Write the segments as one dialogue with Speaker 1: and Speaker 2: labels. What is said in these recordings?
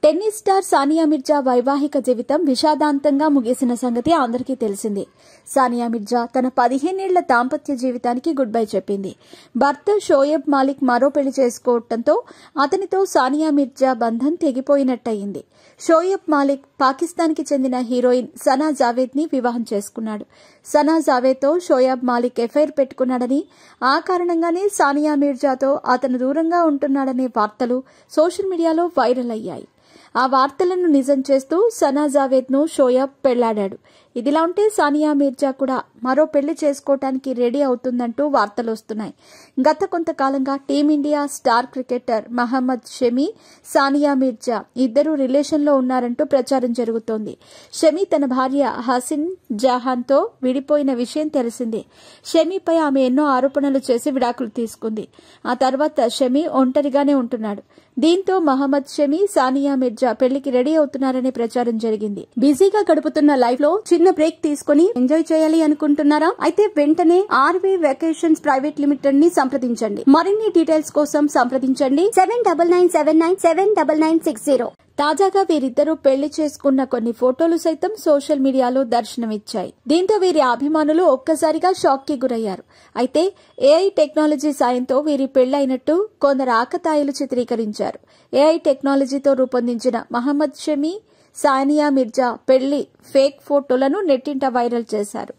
Speaker 1: Tennis star Sania Mirza వైవాహిక జీవితం విషాదాంతంగా ముగిసిన సంగతి అందరికీ తెలిసిందే. సానియా మిర్జా తన 15 ఏళ్ల దాంపత్య జీవితానికి గుడ్ బై చెప్పింది. భర్త షోయబ్ మాలిక్ మరో పెళ్లి చేసుకోవడంతో అతనితో సానియా మిర్జా బంధం తెగిపోయినట్టయింది. షోయబ్ మాలిక్ పాకిస్తాన్కి చెందిన హీరోయిన్ సనా జావేద్ ని వివాహం చేసుకున్నాడు. సనా జావేద్ తో షోయబ్ మాలిక్ ఎఫైర్ పెట్టుకున్నాడని, ఆ కారణంగానే సానియా మిర్జాతో అతను దూరంగా ఉంటున్నాడనే వార్తలు సోషల్ మీడియాలో వైరల్ అయ్యాయి. ఆ వార్తలను నిజం చేస్తూ సనా జావేద్ ను షోయబ్ పెళ్లాడాడు. ఇదిలా ఉంటే సానియా మిర్జా కూడా మరో పెళ్లి చేసుకోవటానికి రెడీ అవుతుందంటూ వార్తలు వస్తున్నాయి. గత కొంతకాలంగా team India star cricketer Mohammed Shami, Sania Mirza ఇద్దరూ రిలేషన్లో ఉన్నారంటూ ప్రచారం జరుగుతోంది. షమి తన భార్య హసిన్ జహాన్ తో విడిపోయిన విషయం తెలిసిందే. షమిపై ఆమె ఎన్నో ఆరోపణలు చేసి విడాకులు తీసుకుంది. ఆ తర్వాత షమి ఒంటరిగానే ఉంటున్నాడు. దీంతో మహమ్మద్ షమి, సానియా మిర్జా పెళ్లికి రెడీ అవుతున్నారనే ప్రచారం జరిగింది. బిజీగా గడుపుతున్న లైఫ్ లో చిన్న బ్రేక్ తీసుకుని ఎంజాయ్ చేయాలి అనుకుంటున్నారా? అయితే వెంటనే ఆర్వే వెకేషన్స్ ప్రైవేట్ లిమిటెడ్ ని సంప్రదించండి. మరిన్ని డీటెయిల్స్ కోసం సంప్రదించండి 7997979960. తాజాగా వీరిద్దరూ పెళ్లి చేసుకున్న కొన్ని ఫోటోలు సైతం సోషల్ మీడియాలో దర్శనమిచ్చాయి. దీంతో వీరి అభిమానులు ఒక్కసారిగా షాక్ కి గురయ్యారు. అయితే ఏఐ టెక్నాలజీ సాయంతో వీరి పెళ్లైనట్టు కొందరు ఆకతాయిలు చిత్రీకరించారు. ఏఐ టెక్నాలజీతో రూపొందించిన మహమ్మద్ షమి, సానియా మిర్జా పెళ్లి ఫేక్ ఫోటోలను నెట్టింట వైరల్ చేశారు.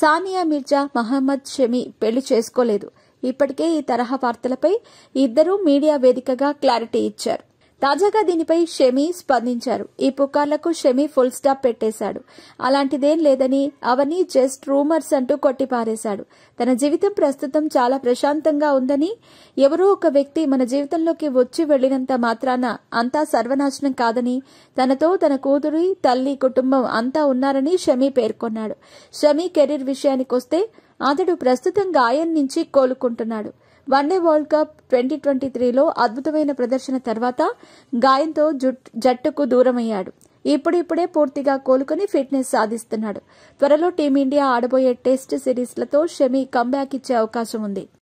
Speaker 1: సానియా మిర్జా, మహమ్మద్ షమి పెళ్లి చేసుకోలేదు. ఇప్పటికే ఈ తరహా వార్తలపై ఇద్దరూ మీడియా వేదికగా క్లారిటీ ఇచ్చారు. తాజాగా దీనిపై షమి స్పందించారు. ఈ పుకార్లకు షమి ఫుల్ స్టాప్ పెట్టేశాడు. అలాంటిదేం లేదని, అవన్నీ జస్ట్ రూమర్స్ అంటూ కొట్టిపారేశాడు. తన జీవితం ప్రస్తుతం చాలా ప్రశాంతంగా ఉందని, ఎవరో ఒక వ్యక్తి మన జీవితంలోకి వచ్చి వెళ్లినంత మాత్రాన అంతా సర్వనాశనం కాదని, తనతో తన కూతురి, తల్లి, కుటుంబం అంతా ఉన్నారని షమి పేర్కొన్నాడు. షమి కెరీర్ విషయానికొస్తే అతడు ప్రస్తుతం గాయం నుంచి కోలుకుంటున్నాడు. వన్డే వరల్డ్ కప్ 2023లో అద్భుతమైన ప్రదర్శన తర్వాత గాయంతో జట్టుకు దూరమయ్యాడు. ఇప్పుడిప్పుడే పూర్తిగా కోలుకుని ఫిట్నెస్ సాధిస్తున్నాడు. త్వరలో టీమిండియా ఆడబోయే టెస్ట్ సిరీస్లతో షమి కంబ్యాక్ ఇచ్చే అవకాశం ఉంది.